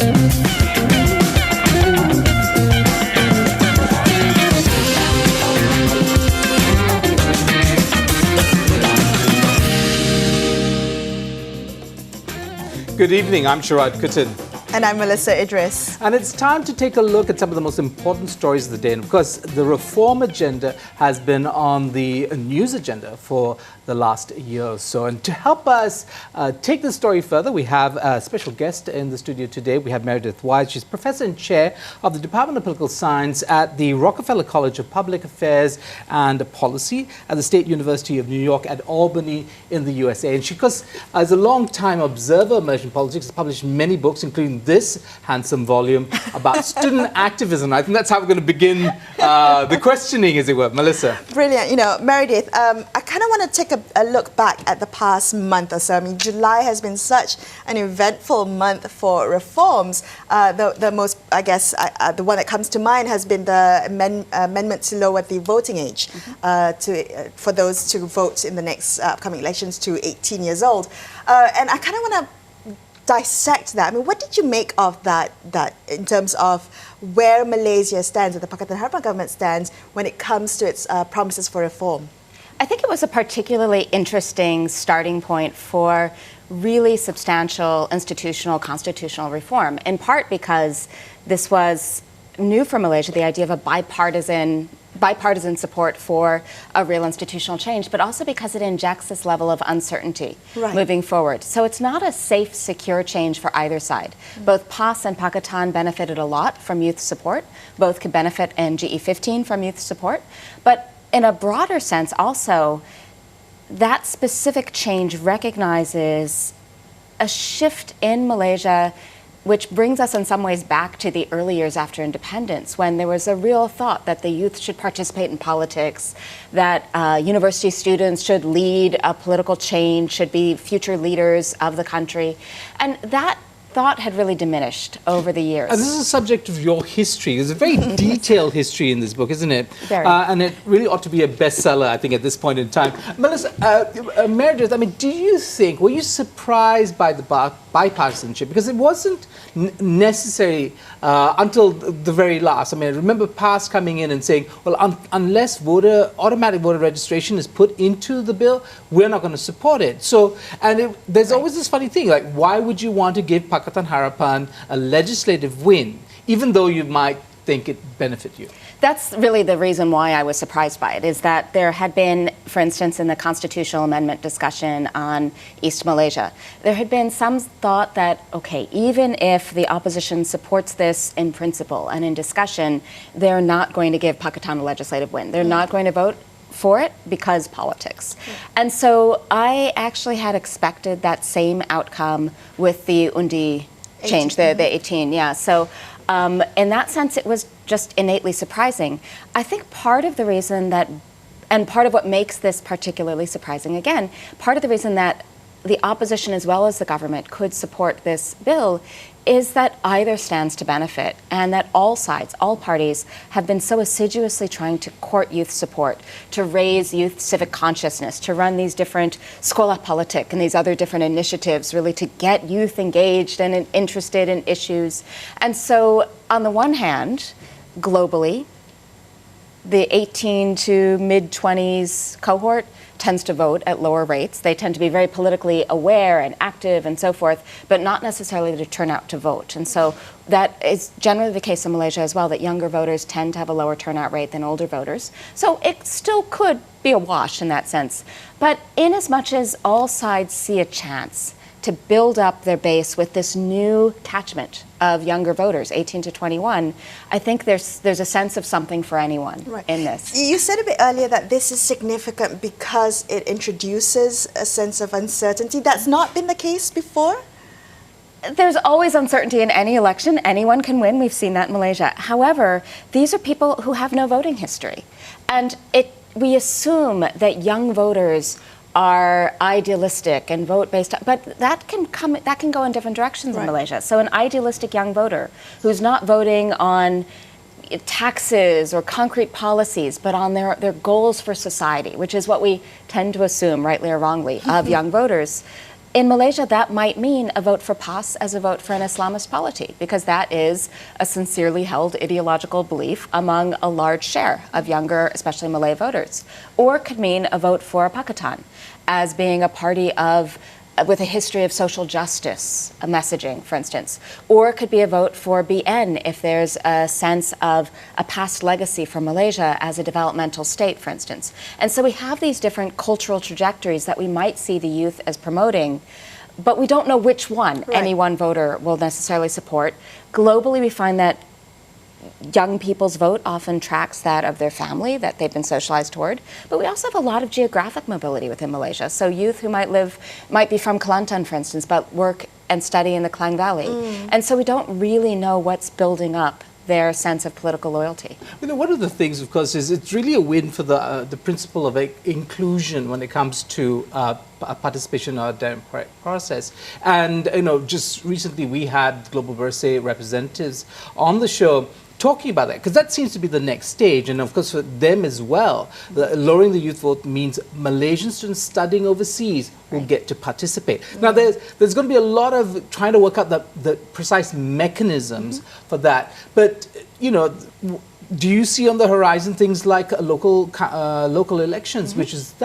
Good evening, I'm Sharaad Kutin. And I'm Melisa Idris. And it's time to take a look at some of the most important stories of the day. And of course, the reform agenda has been on the news agenda for the last year or so. And to help us take this story further, we have a special guest in the studio today. We have Meredith Wise. She's Professor and Chair of the Department of Political Science at the Rockefeller College of Public Affairs and Policy at the State University of New York at Albany in the USA. And she, of course, as a long-time observer of Malaysian politics, has published many books, including this handsome volume about student activism. I think that's how we're going to begin the questioning, as it were. Melissa. Brilliant. You know, Meredith, I kind of want to take a look back at the past month or so. I mean, July has been such an eventful month for reforms. The most, I guess, the one that comes to mind has been the amendment to lower the voting age for those to vote in the next upcoming elections to 18 years old. And I kind of want to dissect that. I mean, what did you make of that in terms of where Malaysia stands, or the Pakatan Harapan government stands, when it comes to its promises for reform? I think it was a particularly interesting starting point for really substantial institutional constitutional reform, in part because this was new for Malaysia, the idea of a bipartisan support for a real institutional change, but also because it injects this level of uncertainty moving forward. So it's not a safe, secure change for either side. Both PAS and Pakatan benefited a lot from youth support. Both could benefit in GE15 from youth support. But in a broader sense also, that specific change recognizes a shift in Malaysia, which brings us in some ways back to the early years after independence, when there was a real thought that the youth should participate in politics, that university students should lead a political change, should be future leaders of the country. And that thought had really diminished over the years. And this is a subject of your history. There's a very detailed history in this book, isn't it? Very. And it really ought to be a bestseller, I think, at this point in time. Melissa, Meredith, I mean, were you surprised by the bipartisanship? Because it wasn't necessary until the very last. I mean, I remember PAS coming in and saying, well, unless automatic voter registration is put into the bill, we're not going to support it. So, and there's always this funny thing, like, why would you want to give Pakatan Harapan a legislative win, even though you might think it benefit you? That's really the reason why I was surprised by it, is that there had been, for instance, in the constitutional amendment discussion on East Malaysia, there had been some thought that, okay, even if the opposition supports this in principle and in discussion, they're not going to give Pakatan a legislative win. They're not going to vote for it because politics. And so I actually had expected that same outcome with the Undi change, the 18, yeah. So in that sense, it was just innately surprising. I think part of the reason that, and part of what makes this particularly surprising, again, part of the reason that the opposition as well as the government could support this bill is that either stands to benefit, and that all sides, all parties, have been so assiduously trying to court youth support, to raise youth civic consciousness, to run these different Sekolah Politik and these other different initiatives, really to get youth engaged and interested in issues. And so, on the one hand, globally, the 18 to mid-20s cohort tends to vote at lower rates. They tend to be very politically aware and active and so forth, but not necessarily to turn out to vote. And so that is generally the case in Malaysia as well, that younger voters tend to have a lower turnout rate than older voters. So it still could be a wash in that sense. But in as much as all sides see a chance to build up their base with this new catchment of younger voters, 18 to 21, I think there's a sense of something for anyone in this. You said a bit earlier that this is significant because it introduces a sense of uncertainty. That's not been the case before? There's always uncertainty in any election. Anyone can win. We've seen that in Malaysia. However, these are people who have no voting history. And we assume that young voters are idealistic and vote based on, but that can go in different directions in Malaysia. So an idealistic young voter who's not voting on taxes or concrete policies, but on their goals for society, which is what we tend to assume, rightly or wrongly, of young voters, in Malaysia, that might mean a vote for PAS as a vote for an Islamist polity, because that is a sincerely held ideological belief among a large share of younger, especially Malay voters. Or it could mean a vote for Pakatan as being a party with a history of social justice messaging, for instance. Or it could be a vote for BN if there's a sense of a past legacy for Malaysia as a developmental state, for instance. And so we have these different cultural trajectories that we might see the youth as promoting, but we don't know which one any one voter will necessarily support. Globally, we find that young people's vote often tracks that of their family that they've been socialized toward. But we also have a lot of geographic mobility within Malaysia. So youth who might be from Kelantan, for instance, but work and study in the Klang Valley. And so we don't really know what's building up their sense of political loyalty. You know, one of the things, of course, is it's really a win for the principle of inclusion when it comes to participation in our democratic process. And, you know, just recently we had Global Bersih representatives on the show talking about that, because that seems to be the next stage. And of course for them as well, lowering the youth vote means Malaysian students studying overseas will get to participate. Now there's going to be a lot of trying to work out the precise mechanisms for that. But, you know, do you see on the horizon things like local elections, which is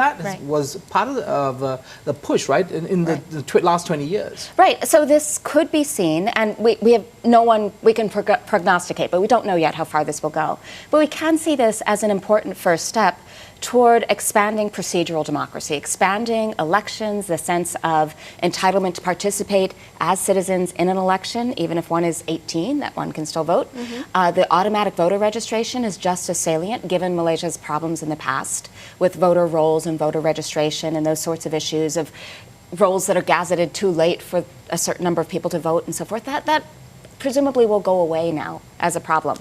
was part of the push, right, in the last 20 years? Right. So this could be seen, and we have we can prognosticate, but we don't know yet how far this will go. But we can see this as an important first step toward expanding procedural democracy, expanding elections, the sense of entitlement to participate as citizens in an election, even if one is 18, that one can still vote. The automatic voter registration is just as salient, given Malaysia's problems in the past with voter rolls and voter registration and those sorts of issues of rolls that are gazetted too late for a certain number of people to vote and so forth. That presumably will go away now as a problem.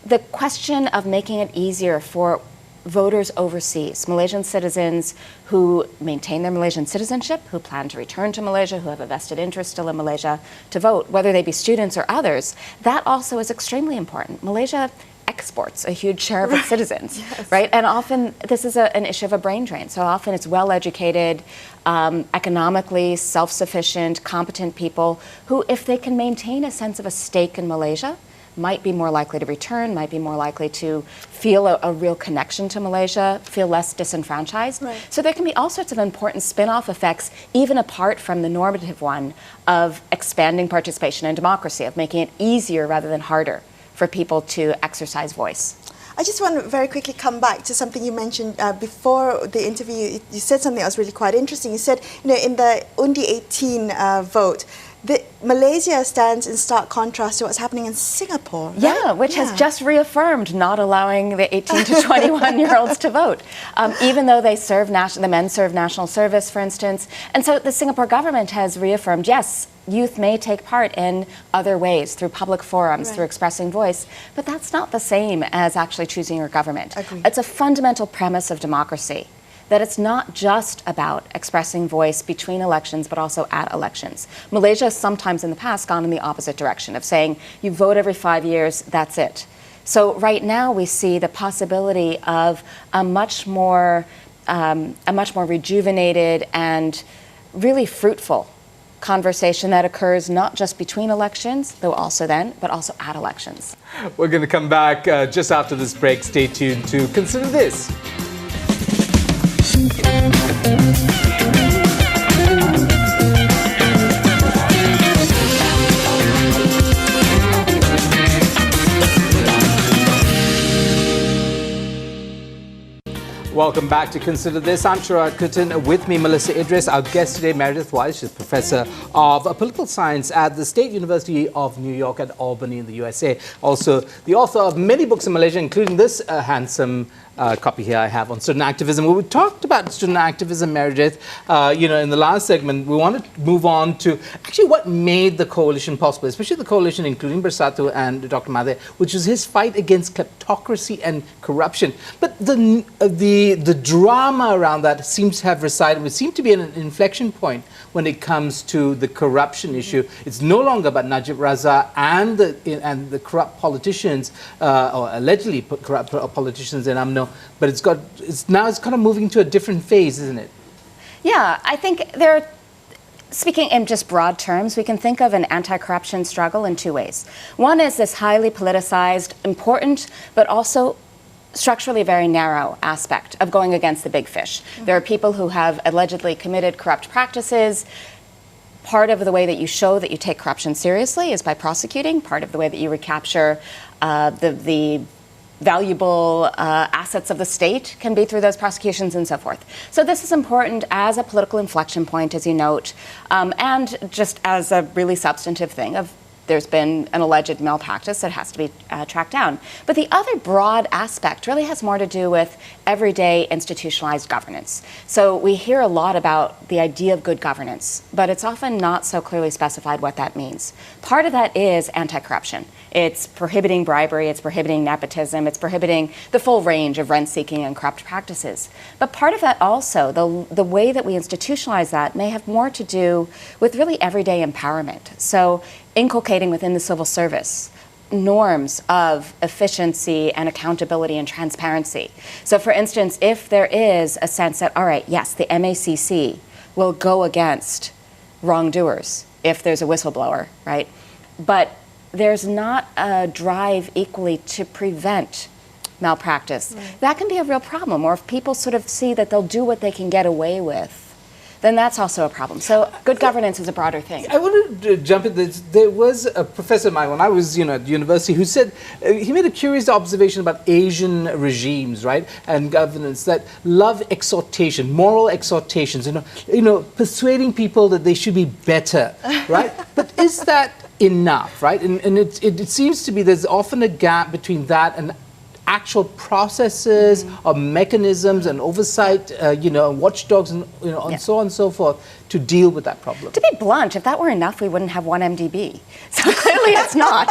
The question of making it easier for voters overseas, Malaysian citizens who maintain their Malaysian citizenship, who plan to return to Malaysia, who have a vested interest still in Malaysia, to vote, whether they be students or others, that also is extremely important. Malaysia exports a huge share of its citizens, right? And often this is an issue of a brain drain. So often it's well-educated, economically self-sufficient, competent people who, if they can maintain a sense of a stake in Malaysia, might be more likely to return, might be more likely to feel a real connection to Malaysia, feel less disenfranchised. So there can be all sorts of important spin-off effects, even apart from the normative one of expanding participation in democracy, of making it easier rather than harder for people to exercise voice. I just want to very quickly come back to something you mentioned before the interview. You said something that was really quite interesting. You said, you know, in the Undi 18 vote, Malaysia stands in stark contrast to what's happening in Singapore. Right? Yeah, which has just reaffirmed not allowing the 18 to 21-year-olds to vote, even though the men serve national service, for instance. And so the Singapore government has reaffirmed, yes, youth may take part in other ways, through public forums, through expressing voice, but that's not the same as actually choosing your government. Agreed. It's a fundamental premise of democracy, that it's not just about expressing voice between elections, but also at elections. Malaysia has sometimes in the past gone in the opposite direction of saying, you vote every 5 years, that's it. So right now we see the possibility of a much more rejuvenated and really fruitful conversation that occurs not just between elections, though also then, but also at elections. We're going to come back just after this break. Stay tuned to Consider This. Welcome back to Consider This. I'm Sharaad Kutan. With me, Melisa Idris. Our guest today, Meredith Wise. She's Professor of Political Science at the State University of New York at Albany in the USA. Also, the author of many books in Malaysia, including this handsome copy here I have on student activism. When we talked about student activism, Meredith, in the last segment, we want to move on to actually what made the coalition possible, especially the coalition including Bersatu and Dr. Mahathir, which was his fight against kleptocracy and corruption. But the drama around that seems to have resided. We seem to be at an inflection point when it comes to the corruption issue. It's no longer about Najib Razak and the corrupt politicians, or allegedly corrupt politicians in UMNO, but it's now kind of moving to a different phase, isn't it? Yeah, I think speaking in just broad terms, we can think of an anti-corruption struggle in two ways. One is this highly politicized, important, but also structurally very narrow aspect of going against the big fish. There are people who have allegedly committed corrupt practices. Part of the way that you show that you take corruption seriously is by prosecuting. Part of the way that you recapture the valuable assets of the state can be through those prosecutions and so forth. So this is important as a political inflection point, as you note, and just as a really substantive thing of there's been an alleged malpractice that has to be tracked down. But the other broad aspect really has more to do with everyday institutionalized governance. So we hear a lot about the idea of good governance, but it's often not so clearly specified what that means. Part of that is anti-corruption. It's prohibiting bribery, it's prohibiting nepotism, it's prohibiting the full range of rent-seeking and corrupt practices. But part of that also, the way that we institutionalize that may have more to do with really everyday empowerment. So inculcating within the civil service norms of efficiency and accountability and transparency. So for instance, if there is a sense that, all right, yes, the MACC will go against wrongdoers if there's a whistleblower, right? But there's not a drive equally to prevent malpractice. Right. That can be a real problem. Or if people sort of see that they'll do what they can get away with, then that's also a problem. So good governance is a broader thing. I wanted to jump in this. There was a professor of mine when I was, at the university who said, he made a curious observation about Asian regimes, right, and governance that love exhortation, moral exhortations, persuading people that they should be better, right? But is that enough, right? And it seems to be there's often a gap between that and actual processes or mechanisms and oversight, watchdogs and and so on and so forth to deal with that problem. To be blunt, if that were enough, we wouldn't have one MDB. So clearly it's not.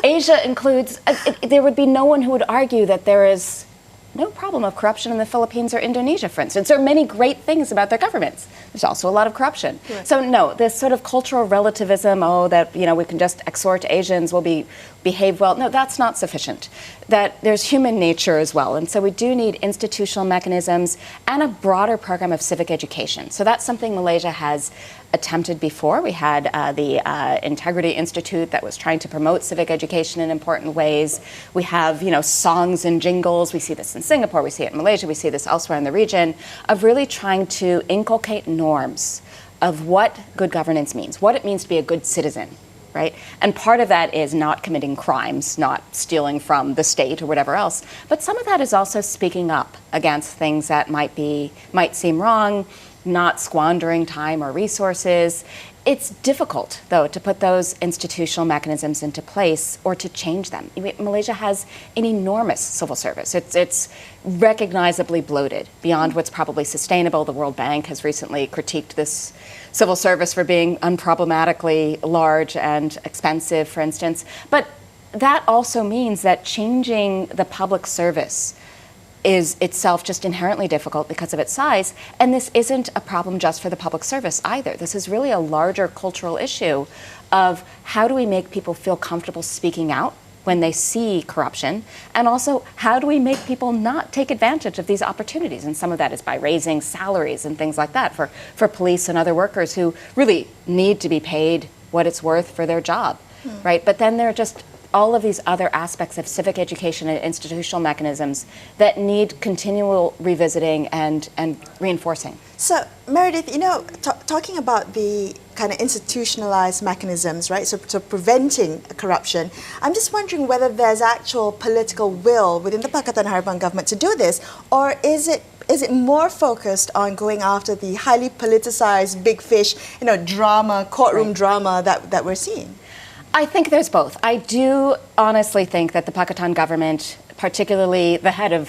Asia includes, there would be no one who would argue that there is no problem of corruption in the Philippines or Indonesia, for instance. There are many great things about their governments. There's also a lot of corruption. Right. So no, this sort of cultural relativism, that we can just exhort Asians will behave well. No, that's not sufficient. That there's human nature as well. And so we do need institutional mechanisms and a broader program of civic education. So that's something Malaysia has attempted before. We had the Integrity Institute that was trying to promote civic education in important ways. We have, songs and jingles. We see this in Singapore, we see it in Malaysia, we see this elsewhere in the region, of really trying to inculcate norms of what good governance means, what it means to be a good citizen, right? And part of that is not committing crimes, not stealing from the state or whatever else. But some of that is also speaking up against things that might seem wrong, not squandering time or resources. It's difficult, though, to put those institutional mechanisms into place or to change them. Malaysia has an enormous civil service. It's recognizably bloated beyond what's probably sustainable. The World Bank has recently critiqued this civil service for being unproblematically large and expensive, for instance. But that also means that changing the public service is itself just inherently difficult because of its size. And this isn't a problem just for the public service either. This is really a larger cultural issue of how do we make people feel comfortable speaking out when they see corruption, and also how do we make people not take advantage of these opportunities? And some of that is by raising salaries and things like that for police and other workers who really need to be paid what it's worth for their job, right? But then there are just all of these other aspects of civic education and institutional mechanisms that need continual revisiting and reinforcing. So, Meredith, talking about the kind of institutionalized mechanisms, right, so preventing corruption, I'm just wondering whether there's actual political will within the Pakatan Harapan government to do this, or is it more focused on going after the highly politicized big fish, drama, courtroom drama that we're seeing? I think there's both. I do honestly think that the Pakatan government, particularly the head of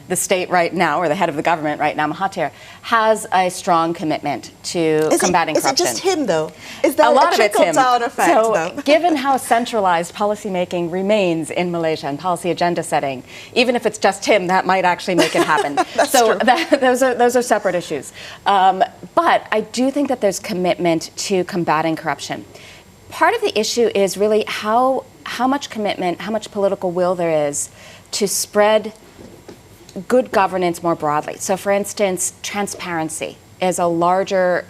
the state right now, or the head of the government right now, Mahathir, has a strong commitment to combating corruption. Is it just him, though? Is that a trickle-down effect, though? Given how centralized policymaking remains in Malaysia and policy agenda setting, even if it's just him, that might actually make it happen. Those are separate issues. But I do think that there's commitment to combating corruption. Part of the issue is really how much commitment, how much political will there is to spread good governance more broadly. So for instance, transparency is a larger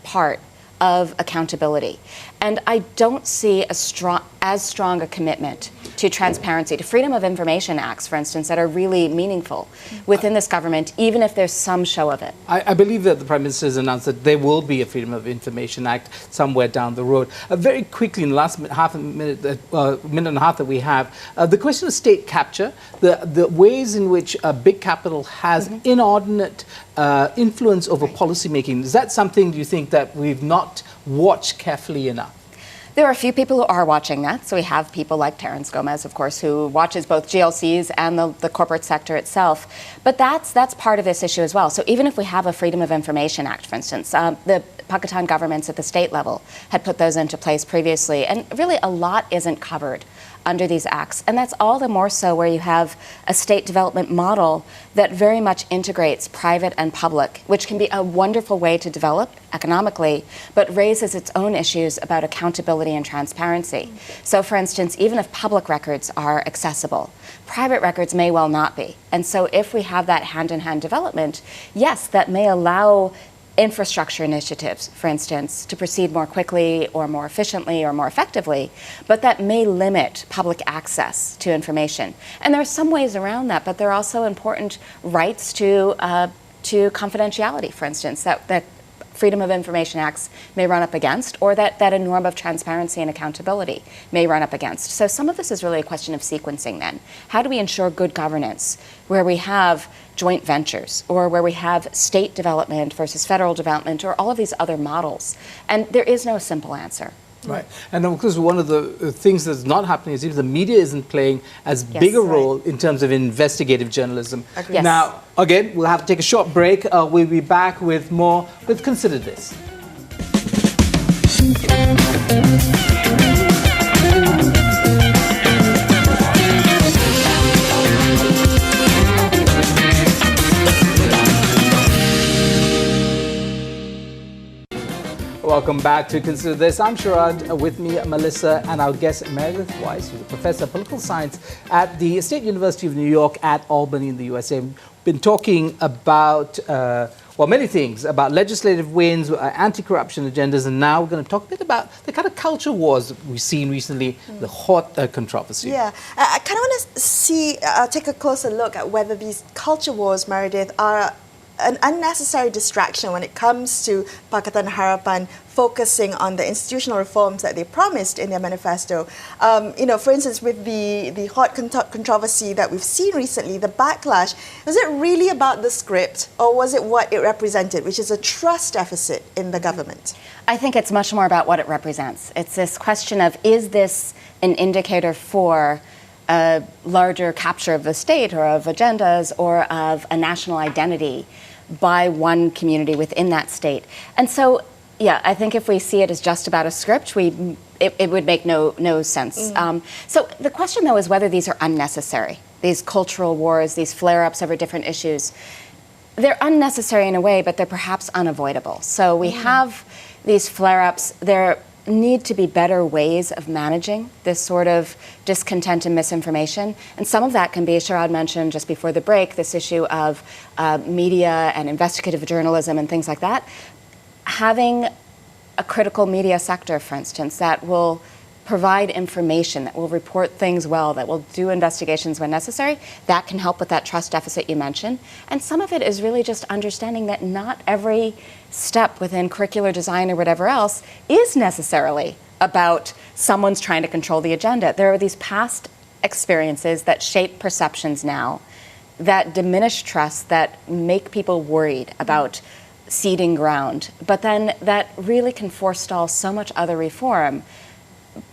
part of accountability. And I don't see as strong a commitment to transparency, to Freedom of Information Acts, for instance, that are really meaningful within this government, even if there's some show of it. I believe that the Prime Minister has announced that there will be a Freedom of Information Act somewhere down the road. Very quickly, in the last minute and a half that we have, the question of state capture, the ways in which big capital has inordinate influence over policy making. Is that something, do you think, that we've not watched carefully enough? There are a few people who are watching that. So we have people like Terence Gomez, of course, who watches both GLCs and the corporate sector itself. But that's part of this issue as well. So even if we have a Freedom of Information Act, for instance, the Pakistan governments at the state level had put those into place previously. And really a lot isn't covered under these acts. And that's all the more so where you have a state development model that very much integrates private and public, which can be a wonderful way to develop economically, but raises its own issues about accountability and transparency. So for instance, even if public records are accessible, private records may well not be. And so if we have that hand-in-hand development, yes, that may allow infrastructure initiatives, for instance, to proceed more quickly or more efficiently or more effectively, but that may limit public access to information. And there are some ways around that, but there are also important rights to confidentiality, for instance, that Freedom of Information Acts may run up against, or that a norm of transparency and accountability may run up against. So some of this is really a question of sequencing then. How do we ensure good governance where we have joint ventures, or where we have state development versus federal development, or all of these other models? And there is no simple answer. Right. And of course, one of the things that's not happening is even the media isn't playing as big a role in terms of investigative journalism. Yes. Now, again, we'll have to take a short break. We'll be back with more with Consider This. Welcome back to Consider This. I'm Sharaad, with me Melissa, and our guest Meredith Weiss, who's a professor of political science at the State University of New York at Albany in the USA. We've been talking about, well, many things, about legislative wins, anti-corruption agendas, and now we're going to talk a bit about the kind of culture wars we've seen recently, the hot controversy. Yeah, I kind of want to take a closer look at whether these culture wars, Meredith, are an unnecessary distraction when it comes to Pakatan Harapan focusing on the institutional reforms that they promised in their manifesto. For instance, with the hot controversy that we've seen recently, the backlash, was it really about the script, or was it what it represented, which is a trust deficit in the government? I think it's much more about what it represents. It's this question of, is this an indicator for a larger capture of the state or of agendas or of a national identity by one community within that state? And so, yeah, I think if we see it as just about a script, it would make no sense. So the question, though, is whether these are unnecessary, these cultural wars, these flare-ups over different issues. They're unnecessary in a way, but they're perhaps unavoidable. So we have these flare-ups. There need to be better ways of managing this sort of discontent and misinformation. And some of that can be, as Sharaad mentioned just before the break, this issue of media and investigative journalism and things like that. Having a critical media sector, for instance, that will provide information, that will report things well, that will do investigations when necessary, that can help with that trust deficit you mentioned. And some of it is really just understanding that not every step within curricular design or whatever else is necessarily about someone's trying to control the agenda. There are these past experiences that shape perceptions now, that diminish trust, that make people worried about ceding ground, but then that really can forestall so much other reform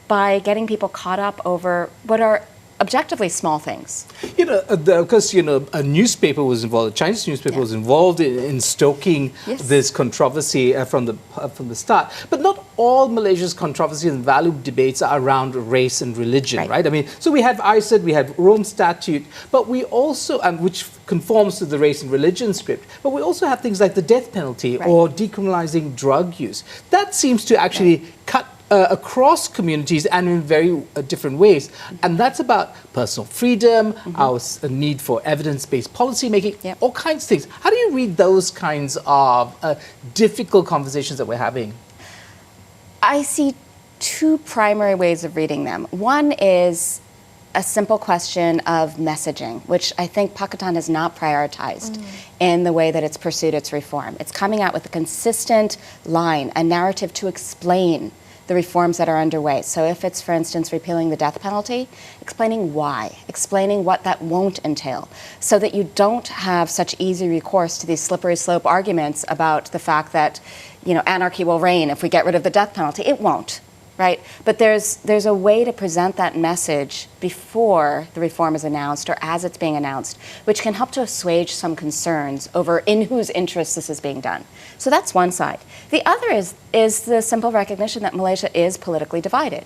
by getting people caught up over what are objectively small things. Of course, a newspaper was involved, a Chinese newspaper was involved in stoking this controversy from the start. But not all Malaysia's controversies and value debates are around race and religion, right? I mean, so we have ISID, we have Rome Statute, but we also, which conforms to the race and religion script, but we also have things like the death penalty or decriminalizing drug use. That seems to actually cut across communities and in very different ways. And that's about personal freedom, our need for evidence-based policy making, all kinds of things. How do you read those kinds of difficult conversations that we're having? I see two primary ways of reading them. One is a simple question of messaging, which I think Pakistan has not prioritized in the way that it's pursued its reform. It's coming out with a consistent line, a narrative to explain the reforms that are underway. So if it's, for instance, repealing the death penalty, explaining why, explaining what that won't entail, so that you don't have such easy recourse to these slippery slope arguments about the fact that, you know, anarchy will reign if we get rid of the death penalty. It won't. Right? But there's a way to present that message before the reform is announced or as it's being announced, which can help to assuage some concerns over in whose interest this is being done. So that's one side. The other is the simple recognition that Malaysia is politically divided,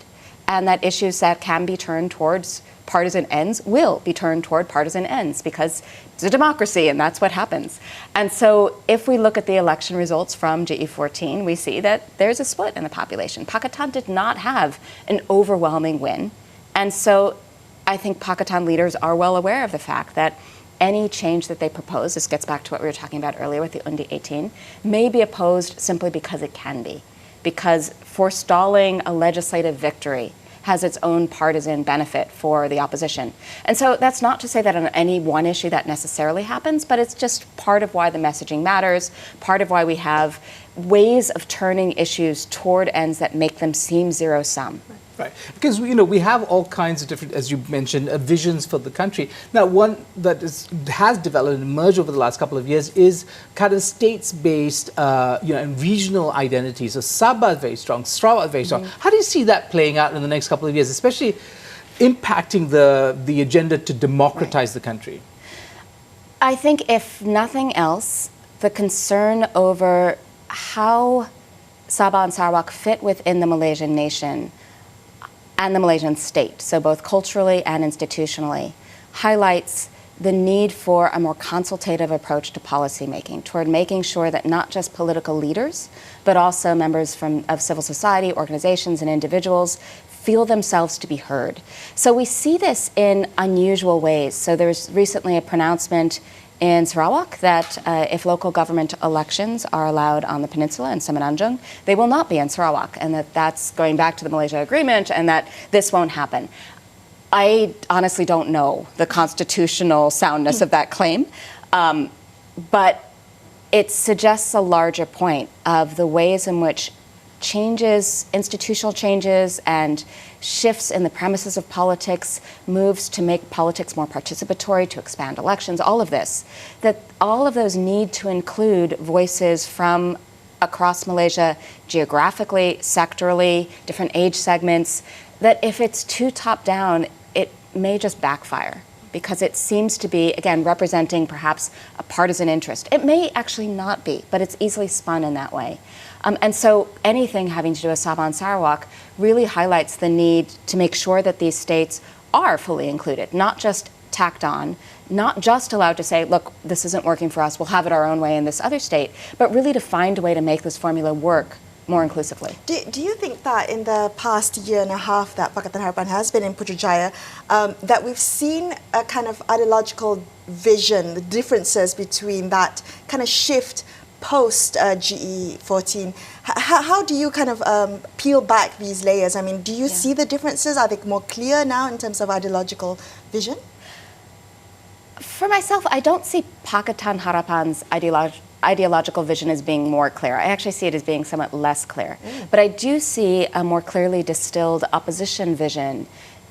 and that issues that can be turned towards partisan ends will be turned toward partisan ends because it's a democracy and that's what happens. And so if we look at the election results from GE14, we see that there's a split in the population. Pakistan did not have an overwhelming win. And so I think Pakistan leaders are well aware of the fact that any change that they propose, this gets back to what we were talking about earlier with the Undi 18, may be opposed simply because it can be. Because forestalling a legislative victory has its own partisan benefit for the opposition. And so that's not to say that on any one issue that necessarily happens, but it's just part of why the messaging matters, part of why we have ways of turning issues toward ends that make them seem zero-sum. Right, because we have all kinds of different, as you mentioned, visions for the country. Now, one that has developed and emerged over the last couple of years is kind of states-based, and regional identities. So Sabah is very strong, Sarawak is very strong. How do you see that playing out in the next couple of years, especially impacting the agenda to democratize the country? I think, if nothing else, the concern over how Sabah and Sarawak fit within the Malaysian nation and the Malaysian state, so both culturally and institutionally, highlights the need for a more consultative approach to policymaking, toward making sure that not just political leaders, but also members of civil society, organizations, and individuals feel themselves to be heard. So we see this in unusual ways. So there's recently a pronouncement in Sarawak that if local government elections are allowed on the peninsula in Semenanjung, they will not be in Sarawak, and that's going back to the Malaysia Agreement, and that this won't happen. I honestly don't know the constitutional soundness of that claim, but it suggests a larger point of the ways in which changes, institutional changes, and shifts in the premises of politics, moves to make politics more participatory, to expand elections, all of this, that all of those need to include voices from across Malaysia, geographically, sectorally, different age segments, that if it's too top-down, it may just backfire, because it seems to be, again, representing perhaps a partisan interest. It may actually not be, but it's easily spun in that way. And so anything having to do with Sabah and Sarawak really highlights the need to make sure that these states are fully included, not just tacked on, not just allowed to say, look, this isn't working for us, we'll have it our own way in this other state, but really to find a way to make this formula work more inclusively. Do you think that in the past year and a half that Pakatan Harapan has been in Putrajaya, that we've seen a kind of ideological vision, the differences between that kind of shift post GE14? How do you kind of peel back these layers? I mean, do you see the differences? Are they more clear now in terms of ideological vision? For myself, I don't see Pakatan Harapan's ideological vision as being more clear. I actually see it as being somewhat less clear. But I do see a more clearly distilled opposition vision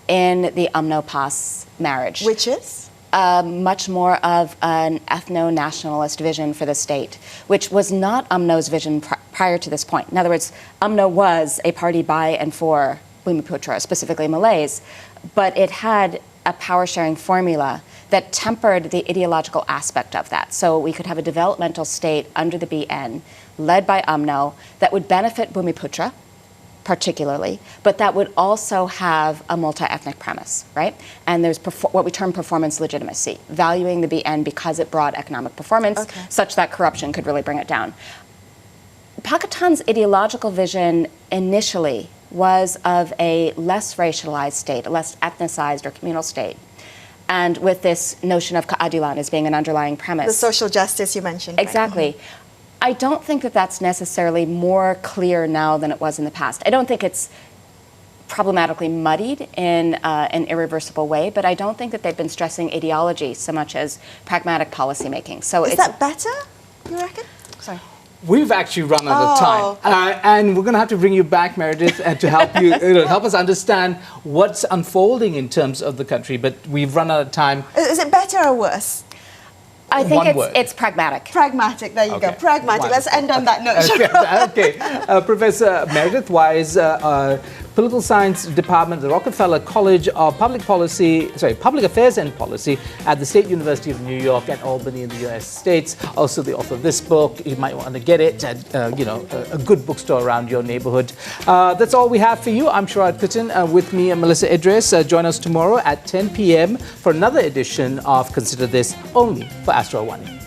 in the UMNO-PAS marriage. Which is? Much more of an ethno-nationalist vision for the state, which was not UMNO's vision prior to this point. In other words, UMNO was a party by and for Bumiputra, specifically Malays, but it had a power-sharing formula that tempered the ideological aspect of that. So we could have a developmental state under the BN, led by UMNO, that would benefit Bumiputra, particularly, but that would also have a multi-ethnic premise, right? And there's what we term performance legitimacy, valuing the BN because it brought economic performance, such that corruption could really bring it down. Pakistan's ideological vision initially was of a less racialized state, a less ethnicized or communal state. And with this notion of keadilan as being an underlying premise. The social justice you mentioned. Exactly. Right? I don't think that that's necessarily more clear now than it was in the past. I don't think it's problematically muddied in an irreversible way, but I don't think that they've been stressing ideology so much as pragmatic policymaking. So Is that better, you reckon? Sorry. We've actually run out of time, and we're going to have to bring you back, Meredith, and to help you, help us understand what's unfolding in terms of the country. But we've run out of time. Is it better or worse? I think One word. it's pragmatic. Pragmatic. There you go. Pragmatic. Wonderful. Let's end on that note. Okay. Professor Meredith Wise, Political Science Department at the Rockefeller College of Public Affairs and Policy at the State University of New York at Albany in the U.S. States. Also the author of this book. You might want to get it at a good bookstore around your neighborhood. That's all we have for you. I'm Sharaad Kuttin. With me, Melisa Idris. Join us tomorrow at 10 p.m. for another edition of Consider This, only for Astro AWANI.